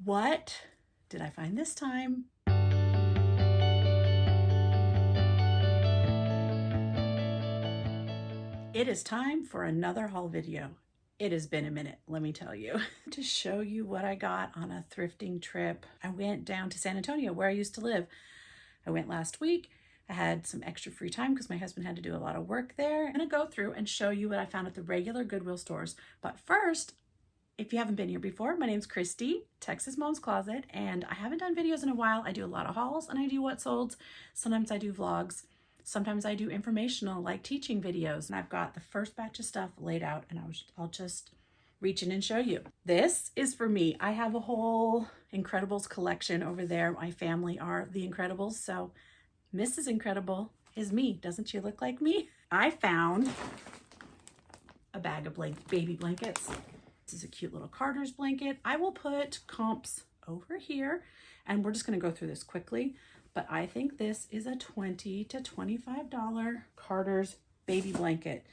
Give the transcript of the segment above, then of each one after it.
What did I find this time? It is time for another haul video. It has been a minute, let me tell you. To show you what I got on a thrifting trip. I went down to San Antonio, where I used to live. I went last week. I had some extra free time because my husband had to do a lot of work there. I'm gonna go through and show you what I found at the regular Goodwill stores. But first, if you haven't been here before, my name's Christy, Texas Mom's Closet, and I haven't done videos in a while. I do a lot of hauls and I do what solds. Sometimes I do vlogs. Sometimes I do informational, like teaching videos. And I've got the first batch of stuff laid out and I'll just reach in and show you. This is for me. I have a whole Incredibles collection over there. My family are the Incredibles, so Mrs. Incredible is me. Doesn't she look like me? I found a bag of baby blankets. This is a cute little Carter's blanket. I will put comps over here and we're just gonna go through this quickly, but I think this is a $20 to $25 Carter's baby blanket.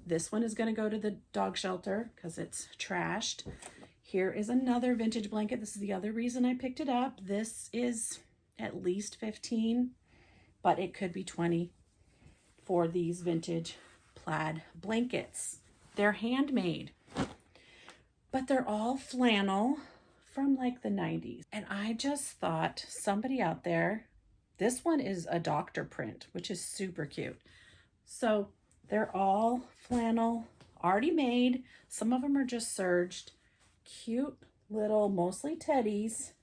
This one is gonna go to the dog shelter because it's trashed. Here is another vintage blanket. This is the other reason I picked it up. This is at least 15, but it could be 20 for these vintage plaid blankets. They're handmade, but they're all flannel from like the 90s. And I just thought somebody out there, this one is a doctor print, which is super cute. So they're all flannel, already made. Some of them are just serged. Cute little, mostly teddies,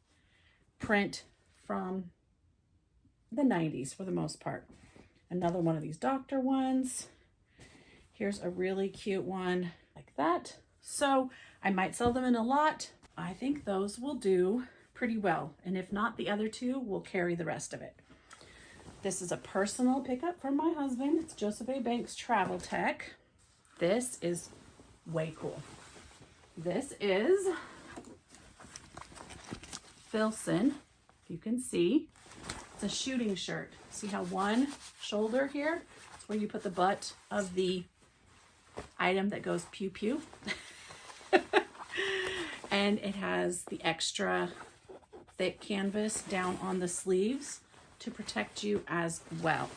print from the 90s for the most part. Another one of these doctor ones. Here's a really cute one like that. So I might sell them in a lot. I think those will do pretty well. And if not, the other two will carry the rest of it. This is a personal pickup from my husband. It's Joseph A. Banks Travel Tech. This is way cool. This is Filson, if you can see. It's a shooting shirt. See how one shoulder here is where you put the butt of the item that goes pew pew. And it has the extra thick canvas down on the sleeves to protect you as well.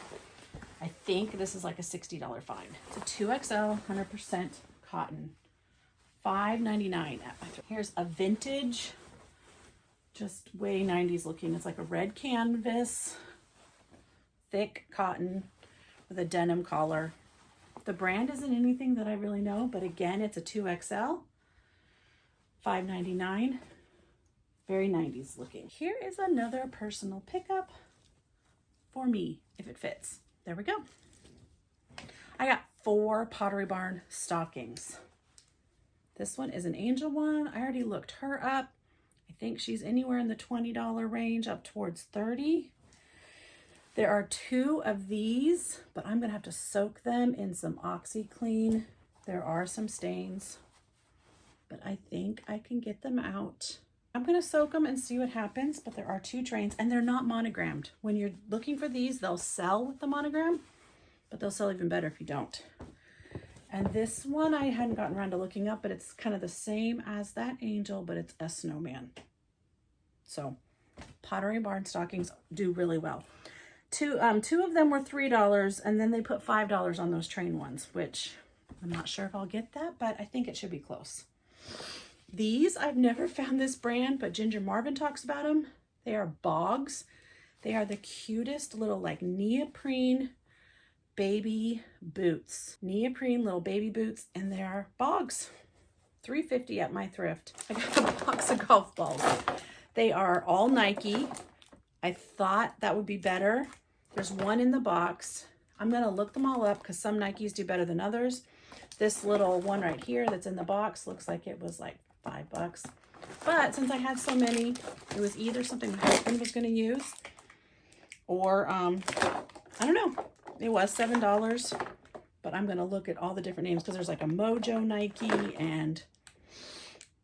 I think this is like a $60 find. It's a 2XL, 100% cotton. $5.99 at my thrift. Here's a vintage, just way 90s looking. It's like a red canvas, thick cotton with a denim collar. The brand isn't anything that I really know, but again, it's a 2XL, $5.99, very 90s looking. Here is another personal pickup for me, if it fits. There we go. I got 4 Pottery Barn stockings. This one is an angel one. I already looked her up. I think she's anywhere in the $20 range up towards $30. There are 2 of these, but I'm gonna have to soak them in some OxyClean. There are some stains, but I think I can get them out. I'm gonna soak them and see what happens, but there are 2 trains and they're not monogrammed. When you're looking for these, they'll sell with the monogram, but they'll sell even better if you don't. And this one I hadn't gotten around to looking up, but it's kind of the same as that angel, but it's a snowman. So Pottery Barn stockings do really well. Two of them were $3, and then they put $5 on those train ones, which I'm not sure if I'll get that, but I think it should be close. These, I've never found this brand, but Ginger Marvin talks about them. They are Bogs. They are the cutest little like neoprene baby boots. Neoprene little baby boots, and they are Bogs. $3.50 at my thrift. I got a box of golf balls. They are all Nike. I thought that would be better. There's one in the box. I'm gonna look them all up because some Nikes do better than others. This little one right here that's in the box looks like it was like $5. But since I had so many, it was either something my husband was gonna use or I don't know. It was $7, but I'm gonna look at all the different names because there's like a Mojo Nike, and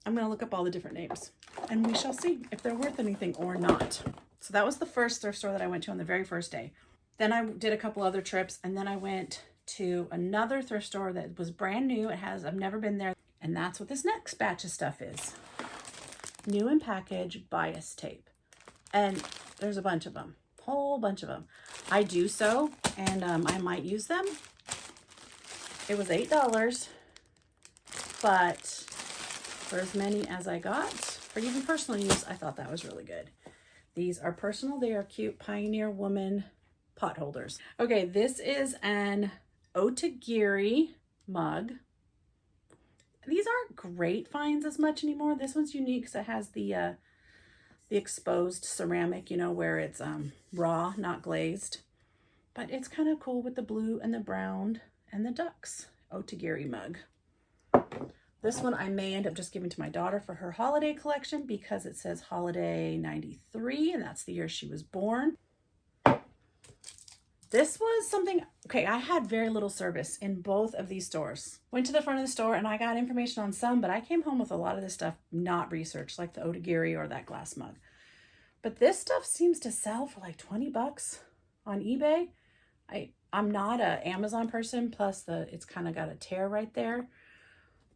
I'm gonna look up all the different names and we shall see if they're worth anything or not. So that was the first thrift store that I went to on the very first day. Then I did a couple other trips, and then I went to another thrift store that was brand new. I've never been there. And that's what this next batch of stuff is. new in package bias tape. And there's a bunch of them, whole bunch of them. I do sew, and I might use them. It was $8, but for as many as I got, for even personal use, I thought that was really good. These are personal. They are cute Pioneer Woman pot holders. Okay, this is an Otagiri mug. These aren't great finds as much anymore. This one's unique because it has the exposed ceramic, you know, where it's raw, not glazed. But it's kind of cool with the blue and the brown and the ducks. Otagiri mug. This one I may end up just giving to my daughter for her holiday collection because it says holiday 93, and that's the year she was born. This was something, okay, I had very little service in both of these stores. Went to the front of the store and I got information on some, but I came home with a lot of this stuff not researched, like the Otagiri or that glass mug. But this stuff seems to sell for like 20 bucks on eBay. I'm not an Amazon person, plus it's kind of got a tear right there.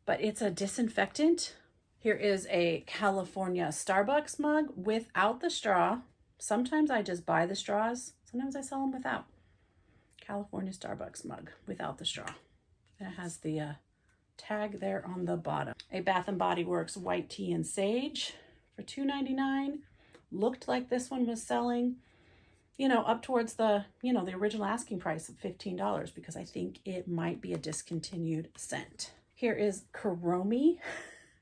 But it's a disinfectant. Here is a California Starbucks mug without the straw. Sometimes I just buy the straws. Sometimes I sell them without. California Starbucks mug without the straw. And it has the tag there on the bottom. A Bath & Body Works white tea and sage for $2.99. Looked like this one was selling, you know, up towards the, you know, the original asking price of $15 because I think it might be a discontinued scent. Here is Kuromi.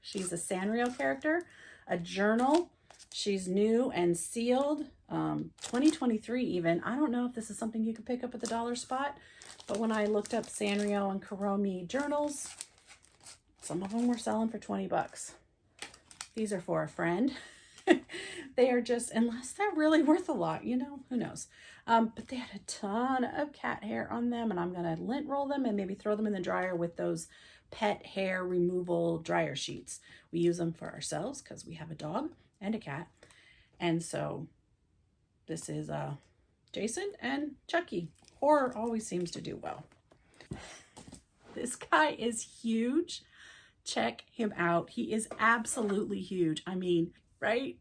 She's a Sanrio character, a journal. She's new and sealed, 2023 even. I don't know if this is something you can pick up at the dollar spot, but when I looked up Sanrio and Kuromi journals, some of them were selling for 20 bucks. These are for a friend. They are just, unless they're really worth a lot, you know, who knows. But they had a ton of cat hair on them, and I'm going to lint roll them and maybe throw them in the dryer with those pet hair removal dryer sheets. We use them for ourselves because we have a dog and a cat. And so this is Jason and Chucky. Horror always seems to do well. This guy is huge. Check him out. He is absolutely huge. I mean, right?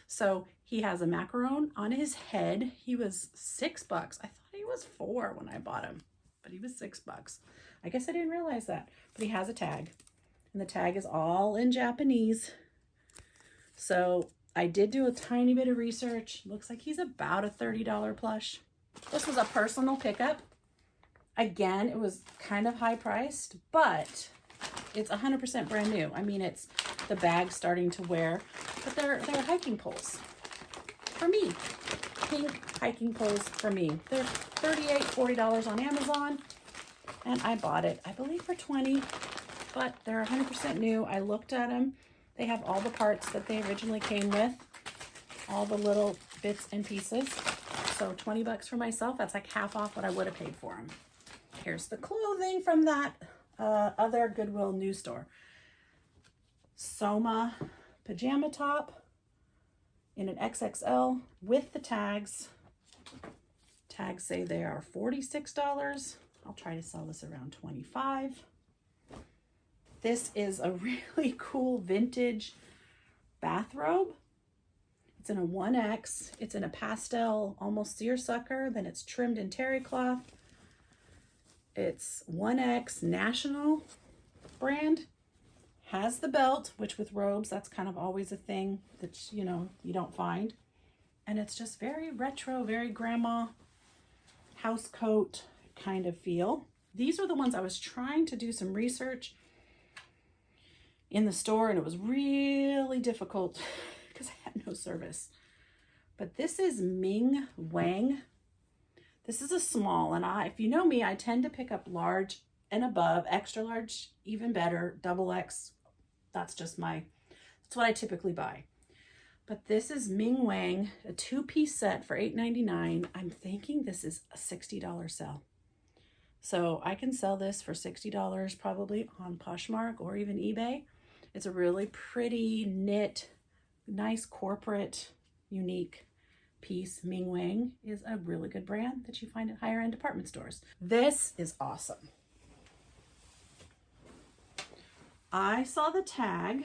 So he has a macaron on his head. He was $6. I thought he was $4 when I bought him, but he was $6. I guess I didn't realize that, but he has a tag, and the tag is all in Japanese. So I did do a tiny bit of research. Looks like he's about a $30 plush. This was a personal pickup. Again, it was kind of high priced, but it's 100% brand new. I mean, it's the bag starting to wear, but they're hiking poles for me. Pink hiking poles for me. They're $38, $40 on Amazon. And I bought it, I believe, for 20, but they're 100% new. I looked at them. They have all the parts that they originally came with, all the little bits and pieces. So 20 bucks for myself. That's like half off what I would have paid for them. Here's the clothing from that other Goodwill news store. Soma pajama top in an XXL with the tags. Tags say they are $46. I'll try to sell this around $25. This is a really cool vintage bathrobe. It's in a 1X. It's in a pastel, almost seersucker. Then it's trimmed in terry cloth. It's 1X National brand. Has the belt, which with robes, that's kind of always a thing that, you know, you don't find. And it's just very retro, very grandma house coat kind of feel. These are the ones I was trying to do some research in the store, and it was really difficult because I had no service. But this is Ming Wang. This is a small, and if you know me, I tend to pick up large and above, extra large, even better, double X. That's what I typically buy. But this is Ming Wang, a 2-piece set for $8.99. I'm thinking this is a $60 sell. So I can sell this for $60 probably on Poshmark or even eBay. It's a really pretty knit, nice corporate, unique piece. Ming Wang is a really good brand that you find at higher end department stores. This is awesome. I saw the tag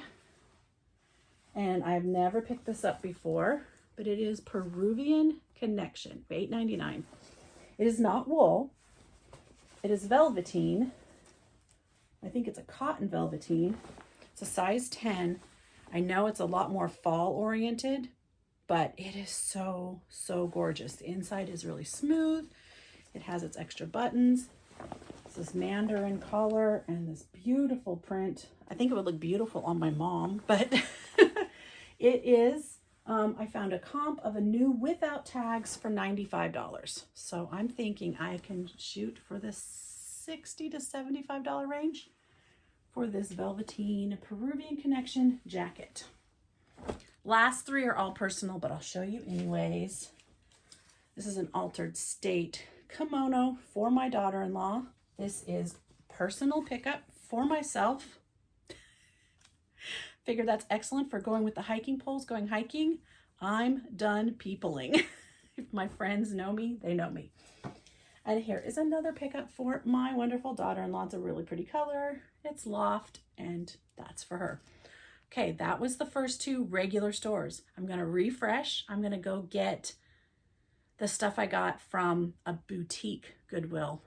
And I've never picked this up before, but it is Peruvian Connection, $8.99. It is not wool. It is velveteen. I think it's a cotton velveteen. It's a size 10. I know it's a lot more fall oriented, but it is so, so gorgeous. The inside is really smooth. It has its extra buttons. It's this mandarin collar and this beautiful print. I think it would look beautiful on my mom, but it is, I found a comp of a new without tags for $95. So I'm thinking I can shoot for the $60 to $75 range for this velveteen Peruvian Connection jacket. Last three are all personal, but I'll show you anyways. This is an altered state kimono for my daughter-in-law. This is personal pickup for myself. Figure that's excellent for going with the hiking poles, going hiking. I'm done peopling. If my friends know me, they know me. And here is another pickup for my wonderful daughter-in-law. It's a really pretty color. It's loft, and that's for her. Okay, that was the first two regular stores. I'm gonna refresh. I'm gonna go get the stuff I got from a boutique Goodwill.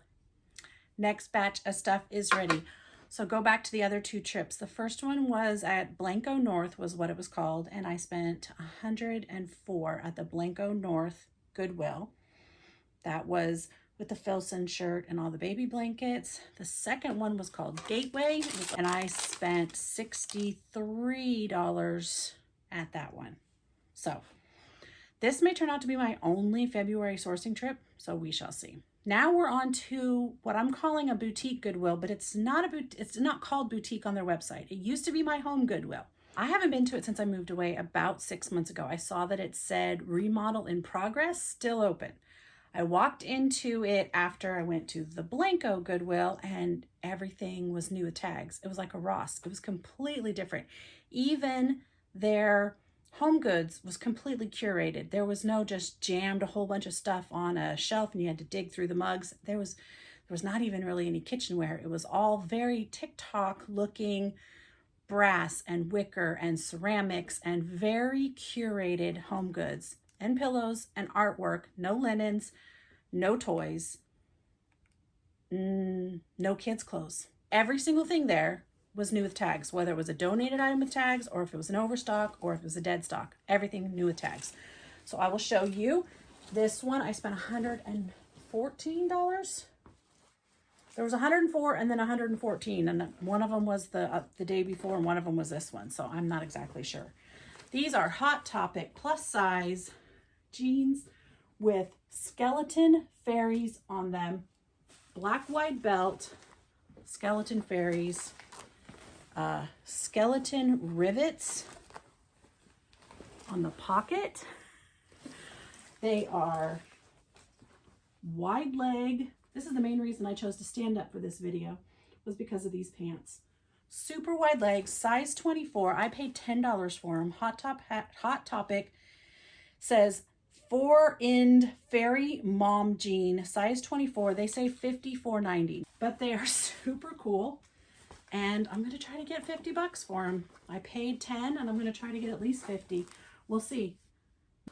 Next batch of stuff is ready. So go back to the other two trips. The first one was at Blanco North was what it was called. And I spent $104 at the Blanco North Goodwill. That was with the Filson shirt and all the baby blankets. The second one was called Gateway. And I spent $63 at that one. So this may turn out to be my only February sourcing trip. So we shall see. Now we're on to what I'm calling a boutique Goodwill, but it's not called boutique on their website. It used to be my home Goodwill. I haven't been to it since I moved away about 6 months ago. I saw that it said remodel in progress, still open. I walked into it after I went to the Blanco Goodwill and everything was new with tags. It was like a Ross. It was completely different. Even their home goods was completely curated. There was no just jammed a whole bunch of stuff on a shelf and you had to dig through the mugs. There was not even really any kitchenware. It was all very TikTok looking brass and wicker and ceramics and very curated home goods and pillows and artwork. No linens, no toys, no kids' clothes. Every single thing there was new with tags, whether it was a donated item with tags or if it was an overstock or if it was a dead stock, everything new with tags. So I will show you this one. I spent $114. There was 104 and then 114, and one of them was the day before and one of them was this one. So I'm not exactly sure. These are Hot Topic plus size jeans with skeleton fairies on them, black wide belt, skeleton fairies, skeleton rivets on the pocket. They are wide leg. This is the main reason I chose to stand up for this video, was because of these pants. Super wide legs, size 24. I paid $10 for them. Hot Topic says 4-end fairy mom jean, size 24. They say $54.90, but they are super cool. And I'm going to try to get $50 for them. I paid 10 and I'm going to try to get at least 50. We'll see.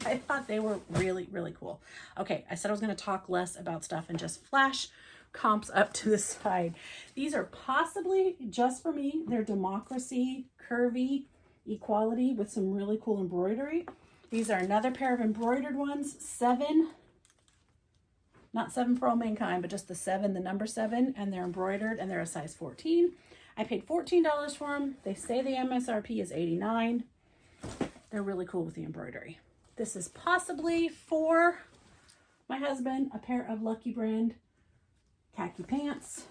I thought they were really, really cool. Okay, I said I was going to talk less about stuff and just flash comps up to the side. These are possibly just for me. They're democracy, curvy, equality with some really cool embroidery. These are another pair of embroidered ones. 7, not 7 for all mankind, but just the 7, the number 7, and they're embroidered and they're a size 14. I paid $14 for them. They say the MSRP is $89. They're really cool with the embroidery. This is possibly for my husband, a pair of Lucky Brand khaki pants.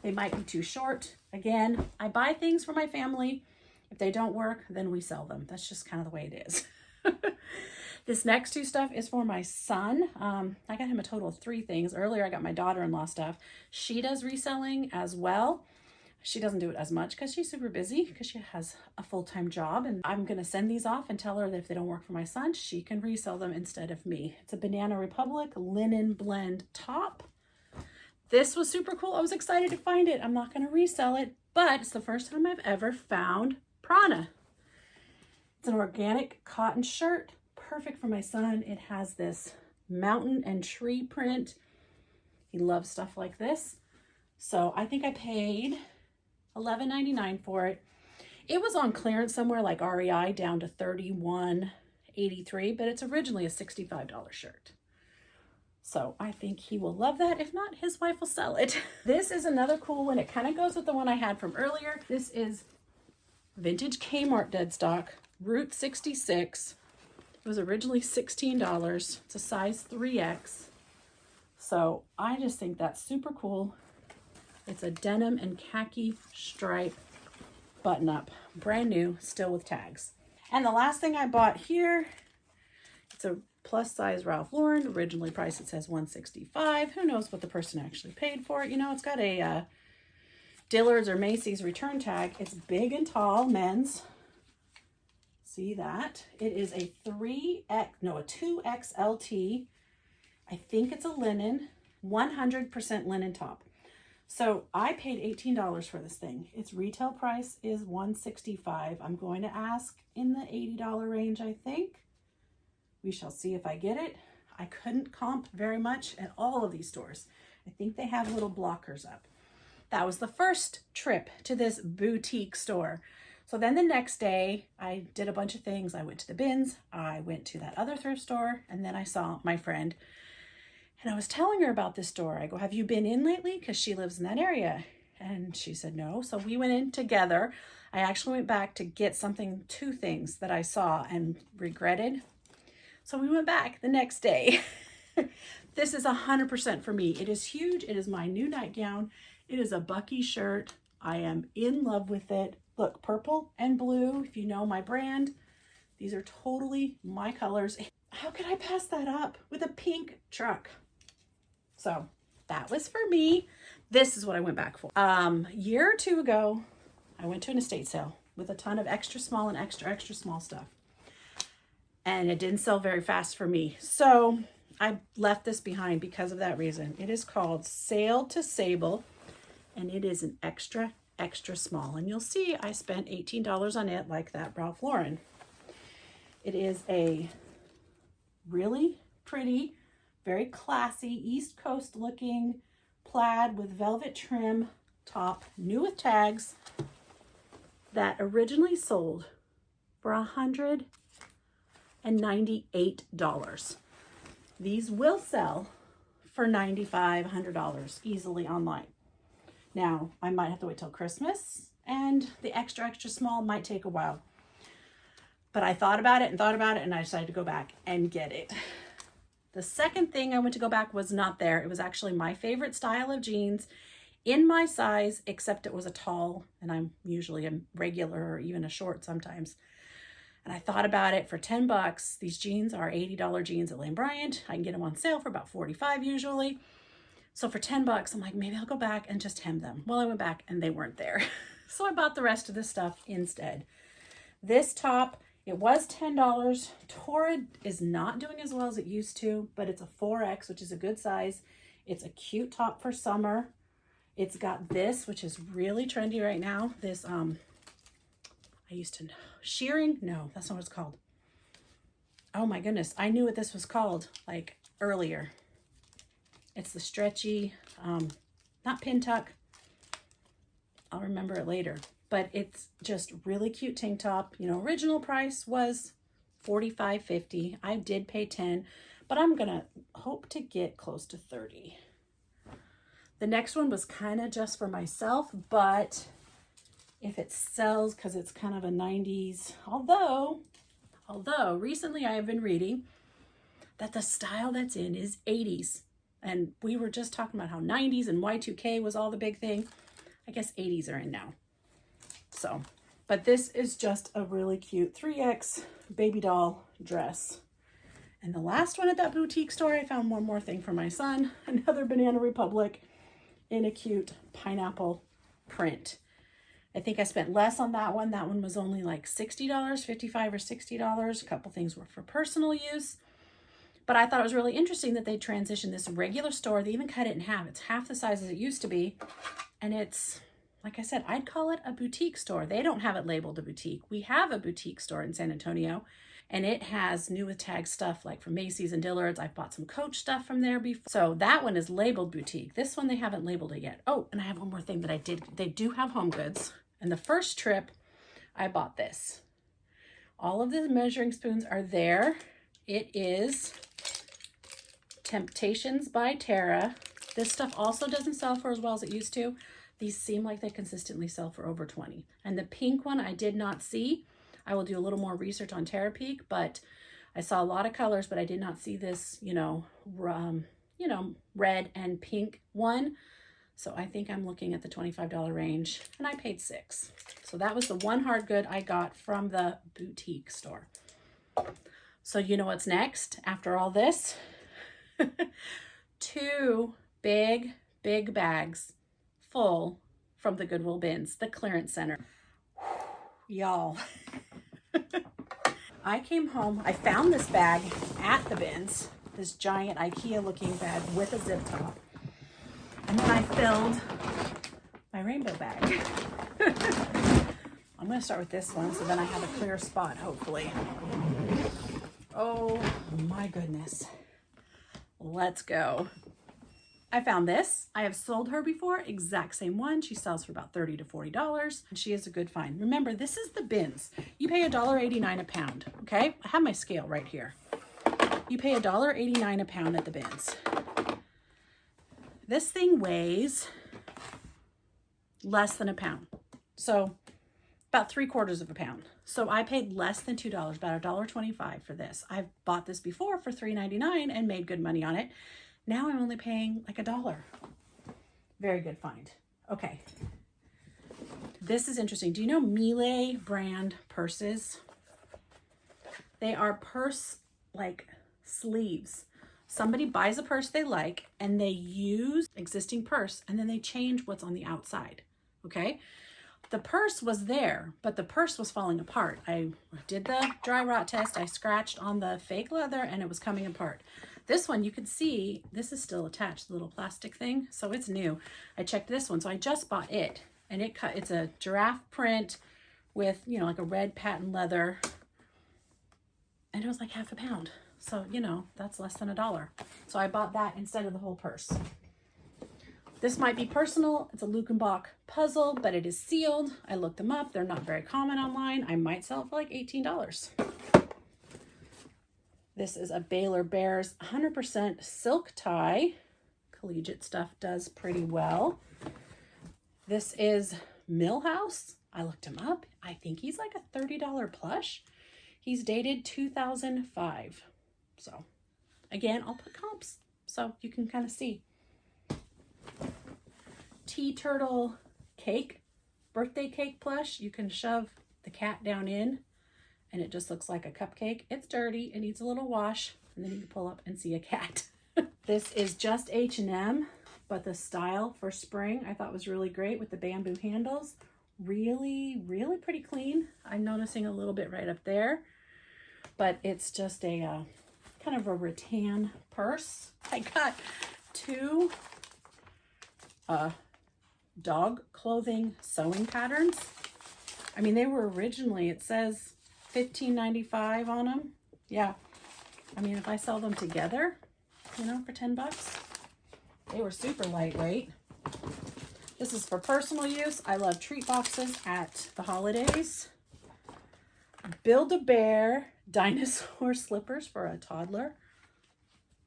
They might be too short. Again, I buy things for my family. If they don't work, then we sell them. That's just kind of the way it is. This next two stuff is for my son. I got him a total of 3 things. Earlier, I got my daughter-in-law stuff. She does reselling as well. She doesn't do it as much because she's super busy because she has a full-time job. And I'm going to send these off and tell her that if they don't work for my son, she can resell them instead of me. It's a Banana Republic linen blend top. This was super cool. I was excited to find it. I'm not going to resell it, but it's the first time I've ever found Prana. It's an organic cotton shirt, perfect for my son. It has this mountain and tree print. He loves stuff like this. So I think I paid $11.99 for it. It was on clearance somewhere like REI down to $31.83, but it's originally a $65 shirt. So I think he will love that. If not, his wife will sell it. This is another cool one. It kind of goes with the one I had from earlier. This is vintage Kmart dead stock, Route 66. It was originally $16. It's a size 3X. So I just think that's super cool. It's a denim and khaki stripe button up, brand new, still with tags. And the last thing I bought here, it's a plus size Ralph Lauren, originally priced, it says $165. Who knows what the person actually paid for it? You know, it's got a Dillard's or Macy's return tag. It's big and tall, men's. See that? It is a 2XLT. I think it's a linen, 100% linen top. So I paid $18 for this thing. Its retail price is $165. I'm going to ask in the $80 range, I think. We shall see if I get it. I couldn't comp very much at all of these stores. I think they have little blockers up. That was the first trip to this boutique store. So then the next day, I did a bunch of things. I went to the bins, I went to that other thrift store, and then I saw my friend. And I was telling her about this store. I go, have you been in lately? Because she lives in that area. And she said no. So we went in together. I actually went back to get something, 2 things that I saw and regretted. So we went back the next day. This is 100% for me. It is huge. It is my new nightgown. It is a Bucky shirt. I am in love with it. Look, purple and blue, if you know my brand. These are totally my colors. How could I pass that up with a pink truck? So that was for me. This is what I went back for. Year or 2 ago, I went to an estate sale with a ton of extra small and extra small stuff. And it didn't sell very fast for me. So I left this behind because of that reason. It is called Sale to Sable, and it is an extra small. And you'll see I spent $18 on it, like that Ralph Lauren. It is a really pretty, very classy, East Coast looking plaid with velvet trim top, new with tags, that originally sold for $198. These will sell for $95, $100 easily online. Now, I might have to wait till Christmas, and the extra small might take a while. But I thought about it, and I decided to go back and get it. The second thing I went to go back was not there. It was actually my favorite style of jeans in my size, except it was a tall, and I'm usually a regular or even a short sometimes. And I thought about it for $10. These jeans are $80 jeans at Lane Bryant. I can get them on sale for about $45 usually. So for $10, I'm like, maybe I'll go back and just hem them. Well, I went back and they weren't there. So I bought the rest of this stuff instead. This top, it was $10. Torrid is not doing as well as it used to, but it's a 4X, which is a good size. It's a cute top for summer. It's got this, which is really trendy right now. This, I used to know. Shearing? No, that's not what it's called. Oh my goodness. I knew what this was called like earlier. It's the stretchy, not pin tuck. I'll remember it later. But it's just really cute tank top. You know, original price was $45.50. I did pay $10, but I'm gonna hope to get close to $30. The next one was kind of just for myself, but if it sells, because it's kind of a 90s, although recently I have been reading that the style that's in is 80s. And we were just talking about how 90s and Y2K was all the big thing. I guess 80s are in now. So, but this is just a really cute 3X baby doll dress. And the last one at that boutique store, I found one more thing for my son, another Banana Republic in a cute pineapple print. I think I spent less on that one. That one was only like $60, $55 or $60. A couple things were for personal use. But I thought it was really interesting that they transitioned this regular store. They even cut it in half. It's half the size as it used to be. And it's like I said, I'd call it a boutique store. They don't have it labeled a boutique. We have a boutique store in San Antonio, and it has new with tag stuff like from Macy's and Dillard's. I've bought some Coach stuff from there before. So that one is labeled boutique. This one, they haven't labeled it yet. Oh, and I have one more thing that I did. They do have home goods. And the first trip, I bought this. All of the measuring spoons are there. It is Temptations by Tara. This stuff also doesn't sell for as well as it used to. These seem like they consistently sell for over 20. And the pink one I did not see. I will do a little more research on Tara Peak, but I saw a lot of colors, but I did not see this, red and pink one. So I think I'm looking at the $25 range, and I paid $6. So that was the one hard good I got from the boutique store. So you know what's next after all this? 2 big bags full from the Goodwill bins, the clearance center. Y'all. I came home, I found this bag at the bins, this giant IKEA looking bag with a zip top. And then I filled my rainbow bag. I'm gonna start with this one so then I have a clear spot, hopefully. Oh my goodness. Let's go. I found this. I have sold her before, exact same one. She sells for about $30 to $40, and she is a good find. Remember, this is the bins. You pay $1.89 a pound, okay? I have my scale right here. You pay $1.89 a pound at the bins. This thing weighs less than a pound. So about 3/4 of a pound. So I paid less than $2, about $1.25 for this. I've bought this before for $3.99 and made good money on it. Now I'm only paying like $1. Very good find. Okay. This is interesting. Do you know Miele brand purses? They are purse like sleeves. Somebody buys a purse they like and they use existing purse and then they change what's on the outside. Okay. The purse was there, but the purse was falling apart. I did the dry rot test. I scratched on the fake leather and it was coming apart. This one, you could see, this is still attached, the little plastic thing. So it's new. I checked this one. So I just bought it and it's a giraffe print with, like a red patent leather. And it was like half a pound. So, that's less than $1. So I bought that instead of the whole purse. This might be personal. It's a Lukenbach puzzle, but it is sealed. I looked them up. They're not very common online. I might sell it for like $18. This is a Baylor Bears 100% silk tie. Collegiate stuff does pretty well. This is Millhouse. I looked him up. I think he's like a $30 plush. He's dated 2005. So again, I'll put comps so you can kind of see. Tea Turtle cake, birthday cake plush. You can shove the cat down in and it just looks like a cupcake. It's dirty, it needs a little wash, and then you can pull up and see a cat. This is just H&M, but the style for spring I thought was really great with the bamboo handles. Really, really pretty clean. I'm noticing a little bit right up there, but it's just a kind of a rattan purse. I got 2 dog clothing sewing patterns. I mean, they were originally, it says $15.95 on them. Yeah. I mean, if I sell them together, for $10, they were super lightweight. This is for personal use. I love treat boxes at the holidays. Build-A-Bear dinosaur slippers for a toddler.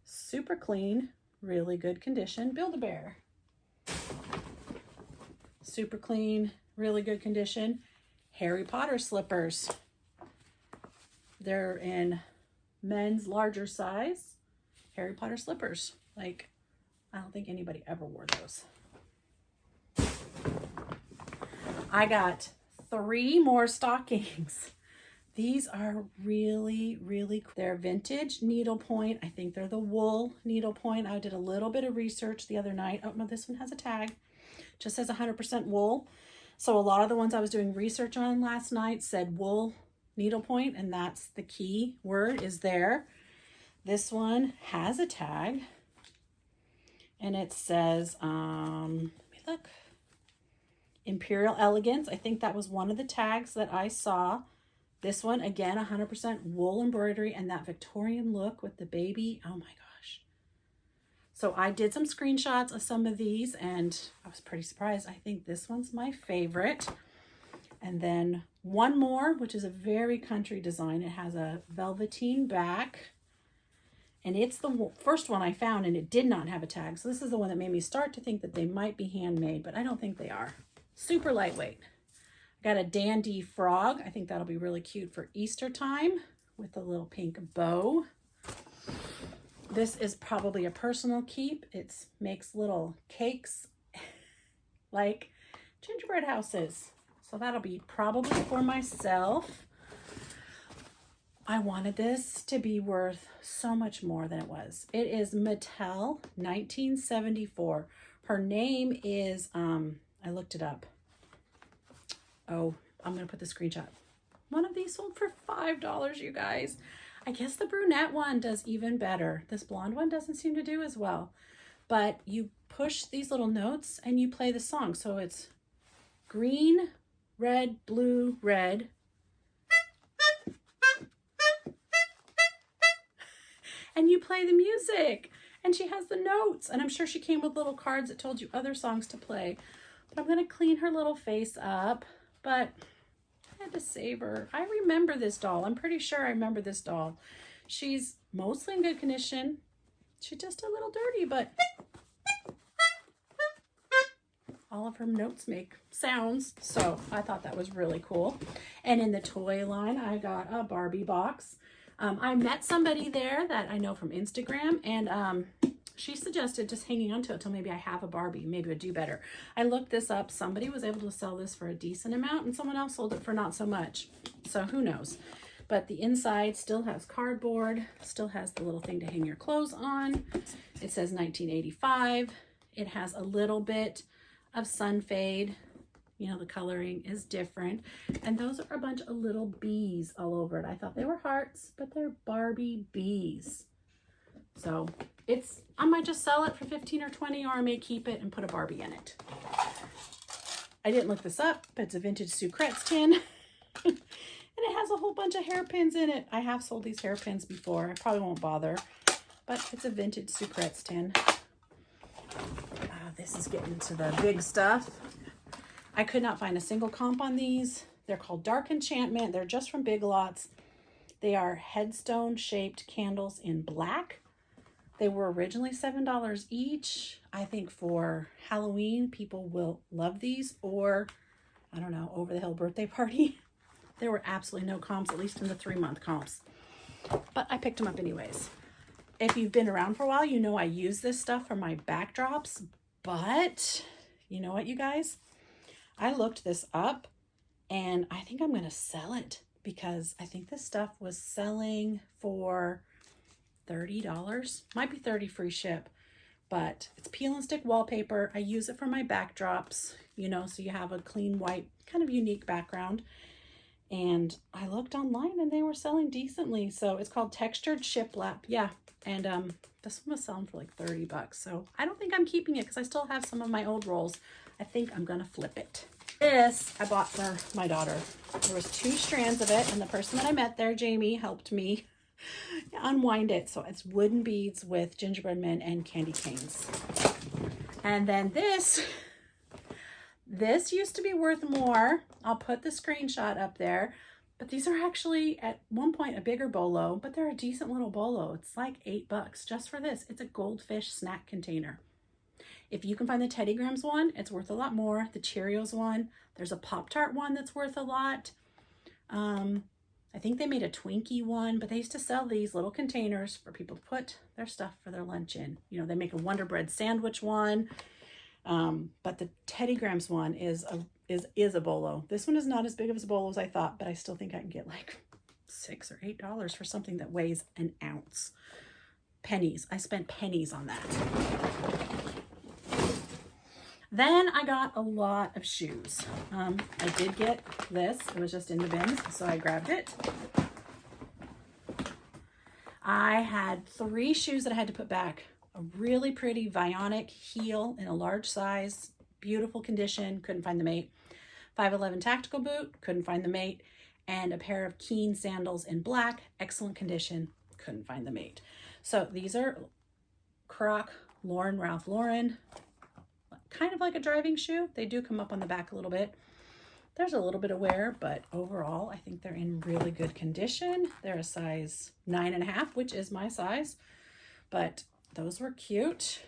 Super clean, really good condition. Build-A-Bear. Super clean, really good condition. Harry Potter slippers. They're in men's larger size. Harry Potter slippers. Like, I don't think anybody ever wore those. I got 3 more stockings. These are really, really cool. They're vintage needlepoint. I think they're the wool needlepoint. I did a little bit of research the other night. Oh, no, this one has a tag. Just says 100% wool. So a lot of the ones I was doing research on last night said wool needlepoint, and that's the key word is there. This one has a tag, and it says, let me look. Imperial Elegance. I think that was one of the tags that I saw. This one, again, 100% wool embroidery and that Victorian look with the baby. Oh my gosh. So I did some screenshots of some of these and I was pretty surprised. I think this one's my favorite. And then one more, which is a very country design. It has a velveteen back. And it's the first one I found and it did not have a tag. So this is the one that made me start to think that they might be handmade, but I don't think they are. Super lightweight. Got a dandy frog. I think that'll be really cute for Easter time with a little pink bow. This is probably a personal keep. It makes little cakes like gingerbread houses. So that'll be probably for myself. I wanted this to be worth so much more than it was. It is Mattel 1974. Her name is, I looked it up. Oh, I'm going to put the screenshot. One of these sold for $5, you guys. I guess the brunette one does even better. This blonde one doesn't seem to do as well. But you push these little notes and you play the song. So it's green, red, blue, red. And you play the music. And she has the notes. And I'm sure she came with little cards that told you other songs to play. But I'm going to clean her little face up. But I had to save her. I remember this doll. I'm pretty sure I remember this doll. She's mostly in good condition. She's just a little dirty, but all of her notes make sounds. So I thought that was really cool. And in the toy line, I got a Barbie box. I met somebody there that I know from Instagram, and she suggested just hanging on to it till maybe I have a Barbie. Maybe it would do better. I looked this up. Somebody was able to sell this for a decent amount, and someone else sold it for not so much. So who knows? But the inside still has cardboard, still has the little thing to hang your clothes on. It says 1985. It has a little bit of sun fade. You know, the coloring is different. And those are a bunch of little bees all over it. I thought they were hearts, but they're Barbie bees. So I might just sell it for 15 or 20, or I may keep it and put a Barbie in it. I didn't look this up, but it's a vintage Sucrets tin. And it has a whole bunch of hairpins in it. I have sold these hairpins before. I probably won't bother, but it's a vintage Sucrets tin. This is getting to the big stuff. I could not find a single comp on these. They're called Dark Enchantment. They're just from Big Lots. They are headstone shaped candles in black. They were originally $7 each. I think for Halloween, people will love these, or I don't know, over the hill birthday party. There were absolutely no comps, at least in the 3-month comps. But I picked them up anyways. If you've been around for a while, you know I use this stuff for my backdrops. But you know what, you guys? I looked this up and I think I'm going to sell it because I think this stuff was selling for $30. Might be $30 free ship, but it's peel and stick wallpaper. I use it for my backdrops, you know, so you have a clean white kind of unique background. And I looked online and they were selling decently. So it's called Textured Shiplap. Yeah. And this one was selling for like $30. So I don't think I'm keeping it because I still have some of my old rolls. I think I'm going to flip it. This I bought for my daughter. There was 2 strands of it. And the person that I met there, Jamie, helped me unwind it. So it's wooden beads with gingerbread men and candy canes. And then this used to be worth more. I'll put the screenshot up there. But these are actually at one point a bigger bolo, but they're a decent little bolo. It's like $8 just for this. It's a goldfish snack container. If you can find the Teddy Grahams one, it's worth a lot more. The Cheerios one, there's a Pop-Tart one that's worth a lot. I think they made a Twinkie one, but they used to sell these little containers for people to put their stuff for their lunch in. You know, they make a Wonder Bread sandwich one. But the Teddy Grahams one is a bolo. This one is not as big of a bolo as I thought, but I still think I can get like $6 or $8 for something that weighs an ounce. Pennies. I spent pennies on that. Then I got a lot of shoes. I did get this. It was just in the bins, so I grabbed it. I had 3 shoes that I had to put back. A really pretty Vionic heel in a large size, beautiful condition, couldn't find the mate. 511 tactical boot, couldn't find the mate. And a pair of Keen sandals in black, excellent condition, couldn't find the mate. So these are Croc Ralph Lauren, kind of like a driving shoe. They do come up on the back a little bit. There's a little bit of wear, but overall, I think they're in really good condition. They're a size 9.5, which is my size, but those were cute.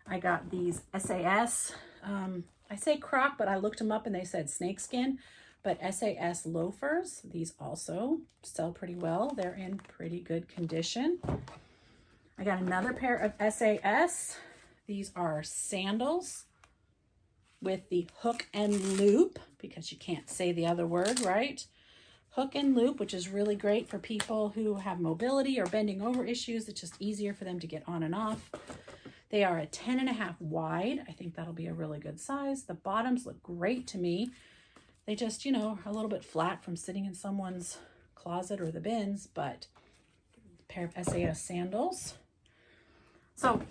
I got these SAS. I say Croc, but I looked them up and they said snakeskin, but SAS loafers. These also sell pretty well. They're in pretty good condition. I got another pair of SAS. These are sandals with the hook and loop, because you can't say the other word, right? Hook and loop, which is really great for people who have mobility or bending over issues. It's just easier for them to get on and off. They are a 10.5 wide. I think that'll be a really good size. The bottoms look great to me. They just, you know, are a little bit flat from sitting in someone's closet or the bins, but a pair of SAS sandals. So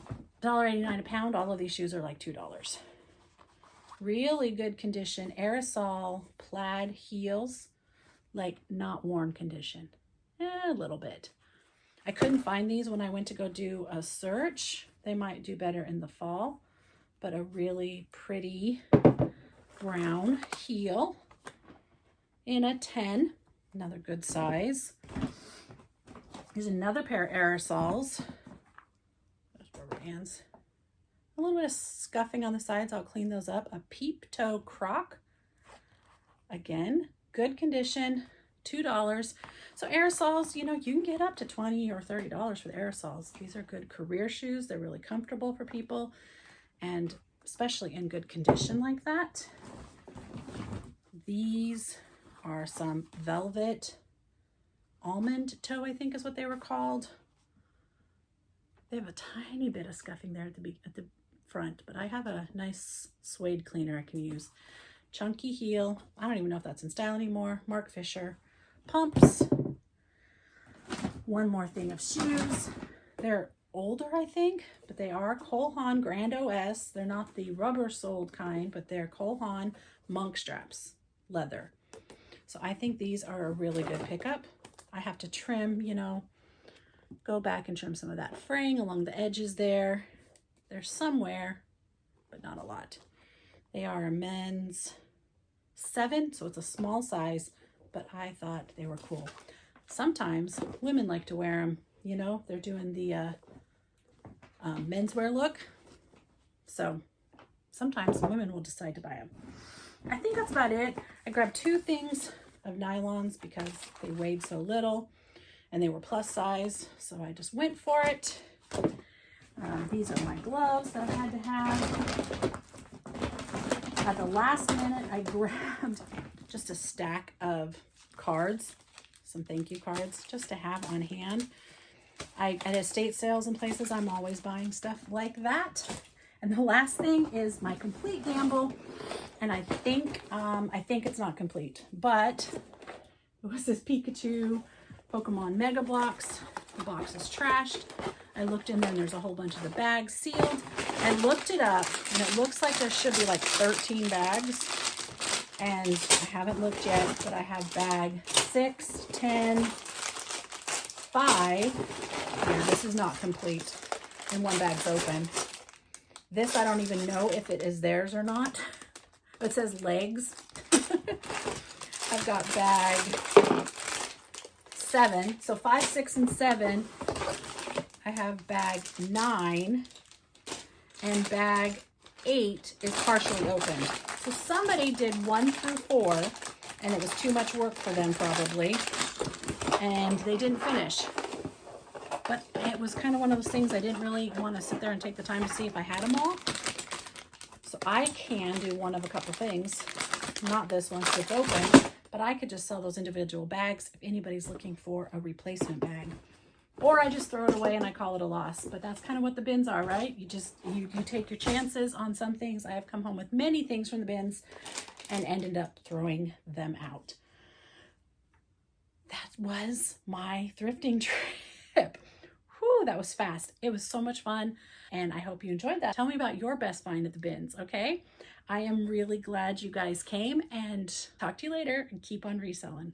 $1.89 a pound. All of these shoes are like $2. Really good condition, aerosol plaid heels, like not worn condition, a little bit. I couldn't find these when I went to go do a search. They might do better in the fall, but a really pretty brown heel in a 10, another good size. Here's another pair of aerosols. Those rubber bands. A little bit of scuffing on the sides. I'll clean those up. A peep toe Croc. Again, good condition, $2. So aerosols, you know, you can get up to $20 or $30 for the aerosols. These are good career shoes. They're really comfortable for people, and especially in good condition like that. These are some velvet almond toe, I think is what they were called. They have a tiny bit of scuffing there at the front, but I have a nice suede cleaner I can use. Chunky heel. I don't even know if that's in style anymore. Mark Fisher. Pumps. One more thing of shoes. They're older, I think, but they are Cole Haan Grand OS. They're not the rubber soled kind, but they're Cole Haan monk straps, leather. So I think these are a really good pickup. I have to trim, you know, go back and trim some of that fraying along the edges there. They're somewhere, but not a lot. They are a men's 7, so it's a small size, but I thought they were cool. Sometimes women like to wear them, you know, they're doing the menswear look. So sometimes women will decide to buy them. I think that's about it. I grabbed 2 things of nylons because they weighed so little and they were plus size, so I just went for it. These are my gloves that I had to have. At the last minute, I grabbed just a stack of cards, some thank you cards, just to have on hand. At estate sales and places, I'm always buying stuff like that. And the last thing is my complete gamble, and I think it's not complete, but it was this Pikachu Pokemon Mega Blocks. The box is trashed. I looked in there and there's a whole bunch of the bags sealed. I looked it up and it looks like there should be like 13 bags. And I haven't looked yet, but I have bag 6, 10, 5. Yeah, this is not complete. And one bag's open. This, I don't even know if it is theirs or not. It says legs. I've got bag 7. So 5, 6, and 7. I have bag 9. And bag 8 is partially opened. So somebody did 1 through 4, and it was too much work for them probably. And they didn't finish. But it was kind of one of those things I didn't really want to sit there and take the time to see if I had them all. So I can do one of a couple things. Not this one because it's open, but I could just sell those individual bags if anybody's looking for a replacement bag. Or I just throw it away and I call it a loss. But that's kind of what the bins are, right? You take your chances on some things. I have come home with many things from the bins and ended up throwing them out. That was my thrifting trip. Whew, Woo, that was fast. It was so much fun, and I hope you enjoyed that. Tell me about your best find at the bins, okay? I am really glad you guys came, and talk to you later, and keep on reselling.